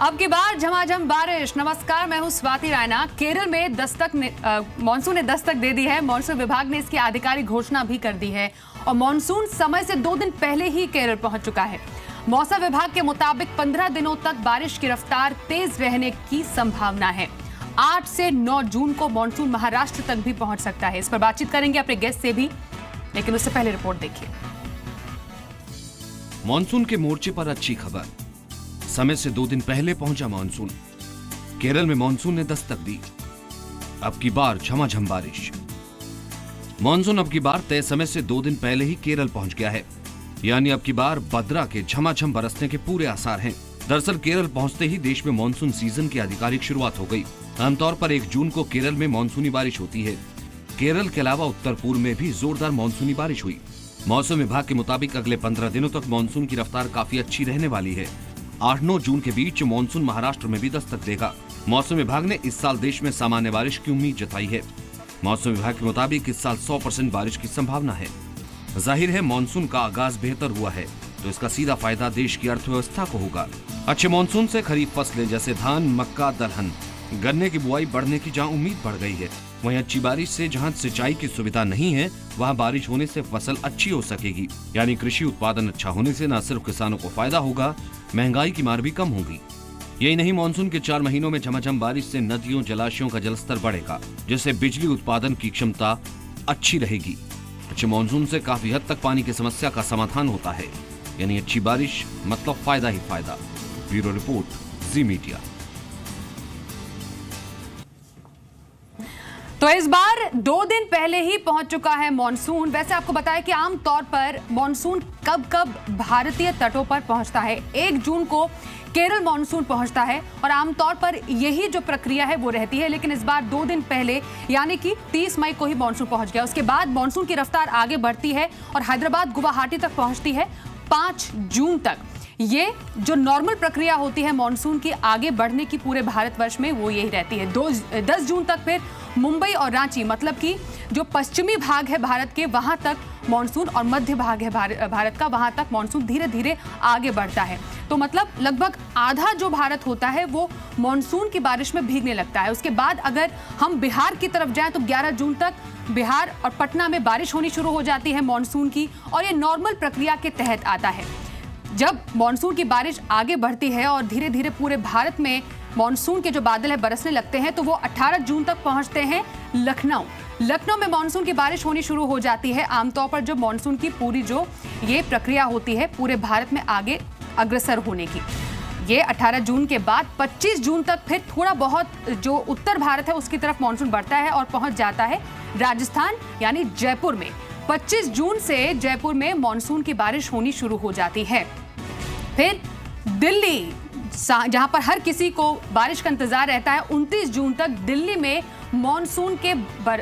अब की बार झमाझम बारिश। नमस्कार, मैं हूं स्वाति रायना। केरल में मानसून ने दस्तक दे दी है। मॉनसून विभाग ने इसकी आधिकारिक घोषणा भी कर दी है और मानसून समय से 2 दिन पहले ही केरल पहुंच चुका है। मौसम विभाग के मुताबिक 15 दिनों तक बारिश की रफ्तार तेज रहने की संभावना है। 8 से 9 जून को मानसून महाराष्ट्र तक भी पहुंच सकता है। इस पर बातचीत करेंगे अपने गेस्ट से भी, लेकिन उससे पहले रिपोर्ट देखिए। मानसून के मोर्चे पर अच्छी खबर। समय से 2 दिन पहले पहुंचा मानसून। केरल में मानसून ने दस्तक दी। अब की बार झमाझम बारिश। मानसून अब की बार तय समय से 2 दिन पहले ही केरल पहुंच गया है, यानी अब की बार भद्रा के झमाझम बरसने के पूरे आसार हैं। दरअसल केरल पहुंचते ही देश में मानसून सीजन की आधिकारिक शुरुआत हो गई। आमतौर पर 1 जून को केरल में मानसूनी बारिश होती है। केरल के अलावा उत्तर पूर्व में भी जोरदार मानसूनी बारिश हुई। मौसम विभाग के मुताबिक अगले 15 दिनों तक मानसून की रफ्तार काफी अच्छी रहने वाली है। 8-9 जून के बीच मानसून महाराष्ट्र में भी दस्तक देगा। मौसम विभाग ने इस साल देश में सामान्य बारिश की उम्मीद जताई है। मौसम विभाग के मुताबिक इस साल 100% बारिश की संभावना है। जाहिर है मानसून का आगाज बेहतर हुआ है तो इसका सीधा फायदा देश की अर्थव्यवस्था को होगा। अच्छे मानसून से खरीफ फसलें जैसे धान, मक्का, दलहन, गन्ने की बुआई बढ़ने की जहां उम्मीद बढ़ गई है, वहीं अच्छी बारिश से जहां सिंचाई की सुविधा नहीं है वहां बारिश होने से फसल अच्छी हो सकेगी। यानी कृषि उत्पादन अच्छा होने से न सिर्फ किसानों को फायदा होगा, महंगाई की मार भी कम होगी। यही नहीं, मानसून के 4 महीनों में झमाझम बारिश से नदियों, जलाशयों का जलस्तर बढ़ेगा, जिससे बिजली उत्पादन की क्षमता अच्छी रहेगी। अच्छे मानसून से काफी हद तक पानी की समस्या का समाधान होता है। यानी अच्छी बारिश मतलब फायदा ही फायदा। ब्यूरो रिपोर्ट, जी मीडिया। तो इस बार 2 दिन पहले ही पहुंच चुका है मानसून। वैसे आपको बताया कि आमतौर पर मानसून कब कब भारतीय तटों पर पहुंचता है। 1 जून को केरल मानसून पहुंचता है और आमतौर पर यही जो प्रक्रिया है वो रहती है, लेकिन इस बार 2 दिन पहले यानी कि 30 मई को ही मानसून पहुंच गया। उसके बाद मानसून की रफ्तार आगे बढ़ती है और हैदराबाद, गुवाहाटी तक पहुंचती है 5 जून तक। ये जो नॉर्मल प्रक्रिया होती है मानसून की आगे बढ़ने की पूरे भारतवर्ष में, वो यही रहती है। 10 जून तक फिर मुंबई और रांची, मतलब कि जो पश्चिमी भाग है भारत के, वहां तक मानसून, और मध्य भाग है भारत का, वहां तक मानसून धीरे धीरे आगे बढ़ता है। तो मतलब लगभग आधा जो भारत होता है वो मानसून की बारिश में भीगने लगता है। उसके बाद अगर हम बिहार की तरफ जाएं तो 11 जून तक बिहार और पटना में बारिश होनी शुरू हो जाती है मानसून की, और ये नॉर्मल प्रक्रिया के तहत आता है। जब मानसून की बारिश आगे बढ़ती है और धीरे धीरे पूरे भारत में मानसून के जो बादल है बरसने लगते हैं, तो वो 18 जून तक पहुंचते हैं लखनऊ में मानसून की बारिश होनी शुरू हो जाती है। आमतौर पर जब मानसून की पूरी जो ये प्रक्रिया होती है पूरे भारत में आगे अग्रसर होने की, ये 18 जून के बाद 25 जून तक फिर थोड़ा बहुत जो उत्तर भारत है उसकी तरफ मानसून बढ़ता है और पहुंच जाता है राजस्थान यानी जयपुर में। 25 जून से जयपुर में मानसून की बारिश होनी शुरू हो जाती है। फिर दिल्ली, जहां पर हर किसी को बारिश का इंतजार रहता है, 29 जून तक दिल्ली में मानसून के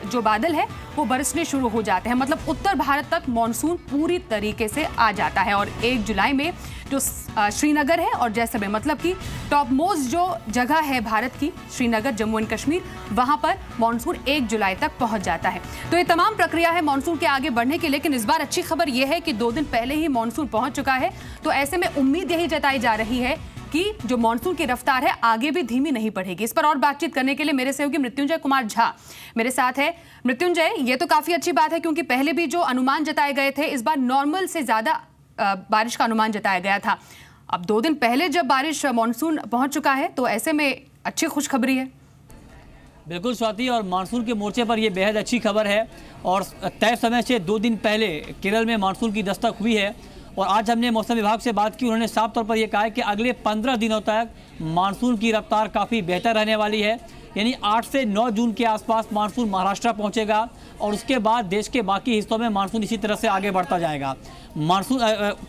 जो बादल है वो बरसने शुरू हो जाते हैं। मतलब उत्तर भारत तक मानसून पूरी तरीके से आ जाता है। और 1 जुलाई में जो श्रीनगर है और जैसलमेर, मतलब कि टॉप मोस्ट जो जगह है भारत की, श्रीनगर, जम्मू एंड कश्मीर, वहां पर मानसून 1 जुलाई तक पहुंच जाता है। तो ये तमाम प्रक्रिया है मानसून के आगे बढ़ने की। लेकिन इस बार अच्छी खबर यह है कि 2 दिन पहले ही मानसून पहुंच चुका है। तो ऐसे में उम्मीद यही जताई जा रही है कि जो मानसून की रफ्तार है आगे भी धीमी नहीं पड़ेगी। इस पर और बातचीत करने के लिए मेरे सहयोगी मृत्युंजय कुमार झा मेरे साथ है। मृत्युंजय, ये तो काफी अच्छी बात है क्योंकि पहले भी जो अनुमान जताए गए थे, इस बार नॉर्मल से ज्यादा बारिश का अनुमान जताया गया था। अब 2 दिन पहले जब बारिश मानसून पहुंच चुका है तो ऐसे में अच्छी खुशखबरी है। बिल्कुल स्वाति, और मानसून के मोर्चे पर यह बेहद अच्छी खबर है। और तय समय से 2 दिन पहले केरल में मानसून की दस्तक हुई है। और आज हमने मौसम विभाग से बात की, उन्होंने साफ तौर पर यह कहा है कि अगले 15 दिनों तक मानसून की रफ्तार काफ़ी बेहतर रहने वाली है। यानी 8 से 9 जून के आसपास मानसून महाराष्ट्र पहुंचेगा और उसके बाद देश के बाकी हिस्सों में मानसून इसी तरह से आगे बढ़ता जाएगा। मानसून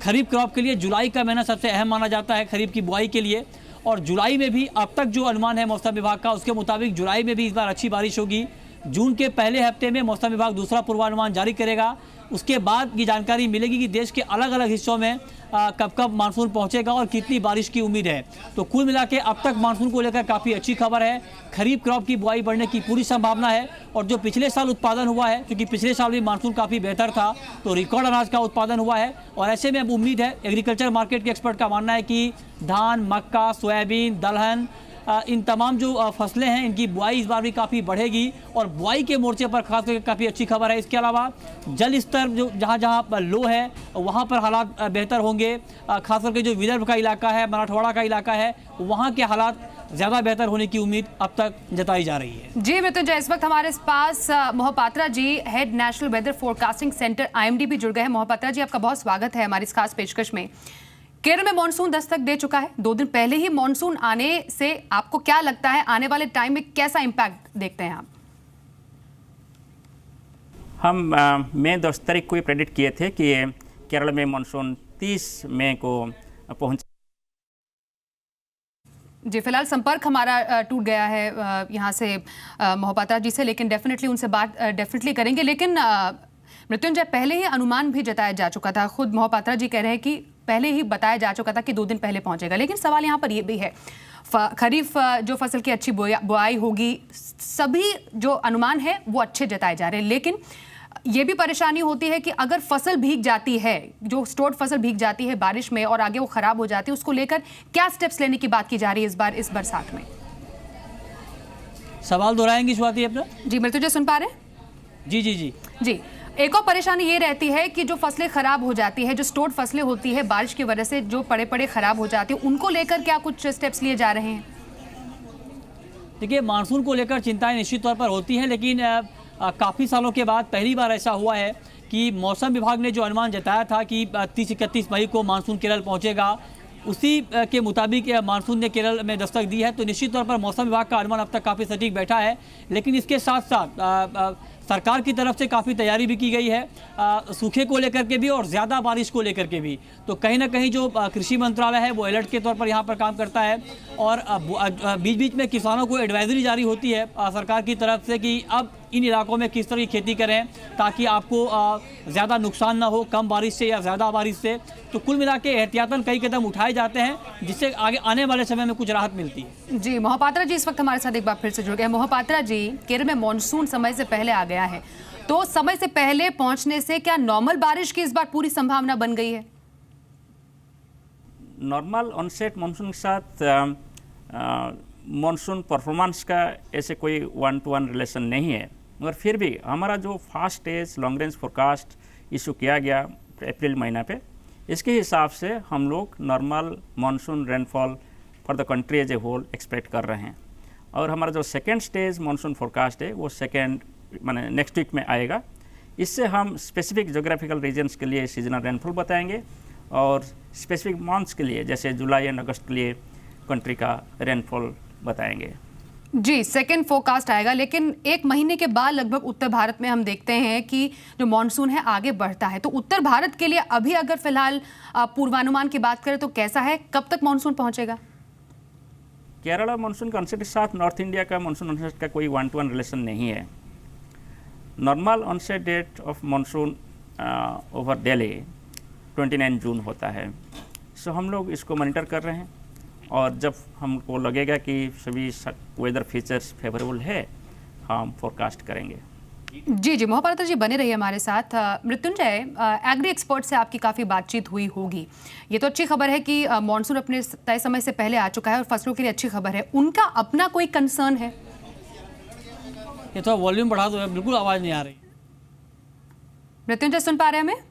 खरीफ क्रॉप के लिए जुलाई का महीना सबसे अहम माना जाता है खरीफ की बुआई के लिए। और जुलाई में भी अब तक जो अनुमान है मौसम विभाग का, उसके मुताबिक जुलाई में भी इस बार अच्छी बारिश होगी। जून के पहले हफ्ते में मौसम विभाग दूसरा पूर्वानुमान जारी करेगा। उसके बाद ये जानकारी मिलेगी कि देश के अलग अलग हिस्सों में कब कब मानसून पहुंचेगा और कितनी बारिश की उम्मीद है। तो कुल मिला के अब तक मानसून को लेकर काफ़ी अच्छी खबर है। खरीफ क्रॉप की बुआई बढ़ने की पूरी संभावना है और जो पिछले साल उत्पादन हुआ है, क्योंकि पिछले साल भी मानसून काफ़ी बेहतर था, तो रिकॉर्ड अनाज का उत्पादन हुआ है। और ऐसे में अब उम्मीद है, एग्रीकल्चर मार्केट के एक्सपर्ट का मानना है कि धान, मक्का, सोयाबीन, दलहन, इन तमाम जो फसलें हैं इनकी बुआई इस बार भी काफ़ी बढ़ेगी और बुआई के मोर्चे पर खास करके काफ़ी अच्छी खबर है। इसके अलावा जल स्तर जो जहाँ जहाँ लो है वहाँ पर हालात बेहतर होंगे। खास करके जो विदर्भ का इलाका है, मराठवाड़ा का इलाका है, वहाँ के हालात ज़्यादा बेहतर होने की उम्मीद अब तक जताई जा रही है। जी मृत्युंजय, इस वक्त हमारे पास Mohapatra ji, head national weather forecasting centre IMD भी जुड़ गए हैं। मोहपात्रा जी, आपका बहुत स्वागत है हमारी इस खास पेशकश में। केरल में मॉनसून दस्तक दे चुका है, 2 दिन पहले ही मॉनसून आने से आपको क्या लगता है आने वाले टाइम में कैसा इंपैक्ट देखते हैं आप? हम मई 10 तारीख को ही प्रेडिक्ट किए थे कि केरल में मॉनसून 30 मई को पहुंच। जी, फिलहाल संपर्क हमारा टूट गया है यहाँ से मोहपात्रा जी से, लेकिन डेफिनेटली उनसे बात डेफिनेटली करेंगे। लेकिन मृत्युंजय, पहले ही अनुमान भी जताया जा चुका था, खुद मोहपात्रा जी कह रहे हैं कि पहले ही बताया जा चुका था कि 2 दिन पहले पहुंचेगा। लेकिन सवाल यहाँ पर ये भी है, खरीफ जो फसल की अच्छी बुआई होगी, सभी जो अनुमान है वो अच्छे जताए जा रहे हैं, लेकिन ये भी परेशानी होती है कि अगर फसल भीग जाती है, जो स्टोर्ड फसल भीग जाती है बारिश में और आगे वो खराब हो जाती है, उसको लेकर क्या स्टेप्स लेने की बात की जा रही है इस बार इस बरसात में? सवाल दोहराएंगी स्वाति अपना? जी मृत्युंजय, सुन पा रहे हैं? जी जी जी जी, एक और परेशानी ये रहती है कि जो फसलें खराब हो जाती है, जो स्टोर्ड फसलें होती है बारिश की वजह से जो पड़े खराब हो जाती है, उनको लेकर क्या कुछ स्टेप्स लिए जा रहे हैं? देखिए, मानसून को लेकर चिंताएं निश्चित तौर पर होती हैं, लेकिन काफ़ी सालों के बाद पहली बार ऐसा हुआ है कि मौसम विभाग ने जो अनुमान जताया था कि 30-31 मई को मानसून केरल पहुंचेगा, उसी के मुताबिक मानसून ने केरल में दस्तक दी है। तो निश्चित तौर पर मौसम विभाग का अनुमान अब तक काफ़ी सटीक बैठा है, लेकिन इसके साथ साथ सरकार की तरफ से काफ़ी तैयारी भी की गई है सूखे को लेकर के भी और ज़्यादा बारिश को लेकर के भी। तो कहीं ना कहीं जो कृषि मंत्रालय है वो अलर्ट के तौर पर यहाँ पर काम करता है और बीच बीच में किसानों को एडवाइजरी जारी होती है सरकार की तरफ से कि अब इन इलाकों में किस तरह की खेती करें ताकि आपको ज़्यादा नुकसान ना हो, कम बारिश से या ज़्यादा बारिश से। तो कुल मिला के एहतियातन कई कदम उठाए जाते हैं जिससे आगे आने वाले समय में कुछ राहत मिलती है। जी, मोहपात्रा जी इस वक्त हमारे साथ एक बार फिर से जुड़ गए। मोहपात्रा जी, केरल में मॉनसून समय से पहले आ गया है, तो समय से पहले पहुंचने से क्या नॉर्मल बारिश की इस बार पूरी संभावना बन गई है? नॉर्मल ऑनसेट मानसून के साथ मानसून परफॉर्मेंस का ऐसे कोई 1-to-1 रिलेशन नहीं है, मगर फिर भी हमारा जो fast stage long range forecast issue किया गया अप्रैल महीना पे, इसके हिसाब से हम लोग normal monsoon rainfall for the country as a whole expect कर रहे हैं। और हमारा जो सेकेंड स्टेज मानसून फोरकास्ट है वो माने नेक्स्ट वीक में आएगा। इससे हम स्पेसिफिक जोग्राफिकल रीजन्स के लिए सीजनल रेनफॉल बताएंगे और स्पेसिफिक मंथ्स के लिए जैसे जुलाई एंड अगस्त के लिए कंट्री का रेनफॉल बताएंगे। जी, सेकेंड फोरकास्ट आएगा, लेकिन 1 महीने के बाद लगभग उत्तर भारत में हम देखते हैं कि जो मॉनसून है आगे बढ़ता है। तो उत्तर भारत के लिए अभी अगर फिलहाल पूर्वानुमान की बात करें तो कैसा है, कब तक मॉनसून पहुंचेगा? केरला मानसून कॉन्सेप्ट के साथ नॉर्थ इंडिया का मानसून ऑनसेट का कोई 1-to-1 रिलेशन नहीं है। Normal onset date of monsoon over Delhi 29 June होता है। सो हम लोग इसको मॉनिटर कर रहे हैं और जब हमको लगेगा कि सभी वेदर फीचर्स फेवरेबल है हम फोरकास्ट करेंगे। जी जी, मोहपात्रा जी बने रहिए हमारे साथ। मृत्युंजय, एग्री एक्सपर्ट से आपकी काफ़ी बातचीत हुई होगी, ये तो अच्छी खबर है कि मॉनसून अपने तय समय से पहले आ चुका है और फसलों के लिए अच्छी खबर है। उनका अपना कोई कंसर्न है? ये तो वॉल्यूम बढ़ा दो, बिल्कुल आवाज़ नहीं आ रही। मृत्युंजय सुन पा रहे हैं हमें?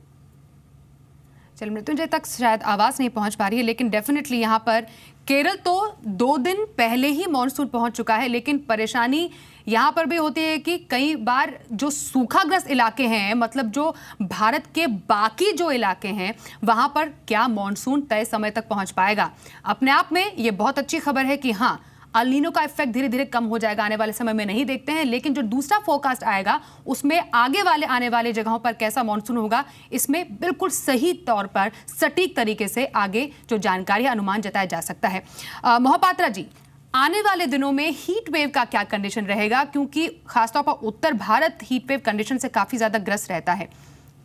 चल, मृत्युंजय तक शायद आवाज़ नहीं पहुंच पा रही है, लेकिन डेफिनेटली यहाँ पर केरल तो 2 दिन पहले ही मॉनसून पहुंच चुका है, लेकिन परेशानी यहाँ पर भी होती है कि कई बार जो सूखाग्रस्त इलाके हैं, मतलब जो भारत के बाकी जो इलाके हैं, वहाँ पर क्या मॉनसून तय समय तक पहुँच पाएगा? अपने आप में ये बहुत अच्छी खबर है कि हाँ, अल नीनो का इफेक्ट धीरे धीरे कम हो जाएगा, आने वाले समय में नहीं देखते हैं, लेकिन जो दूसरा फोरकास्ट आएगा उसमें आगे वाले आने वाले जगहों पर कैसा मॉनसून होगा, इसमें बिल्कुल सही तौर पर सटीक तरीके से आगे जो जानकारी अनुमान जताया जा सकता है। मोहपात्रा जी, आने वाले दिनों में हीट वेव का क्या कंडीशन रहेगा, क्योंकि खासतौर पर उत्तर भारत हीट वेव कंडीशन से काफी ज्यादा ग्रस्त रहता है,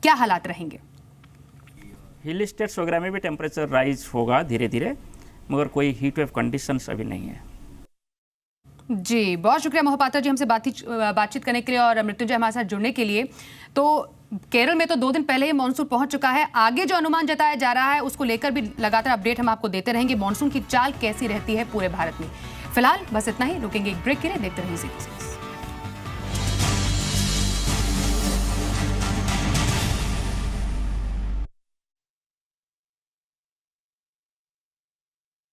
क्या हालात रहेंगे? हिल स्टेट्स वगैरह में भी टेम्परेचर राइज होगा धीरे धीरे, मगर कोई हीट वेव कंडीशंस अभी नहीं है। जी, बहुत शुक्रिया मोहपात्रा जी हमसे बातचीत करने के लिए और मृत्युंजय हमारे साथ जुड़ने के लिए। तो केरल में तो 2 दिन पहले ही मानसून पहुंच चुका है, आगे जो अनुमान जताया जा रहा है उसको लेकर भी लगातार अपडेट हम आपको देते रहेंगे। मानसून की चाल कैसी रहती है पूरे भारत में। फिलहाल बस इतना ही, रुकेंगे एक ब्रेक के लिए, देखते रहिए।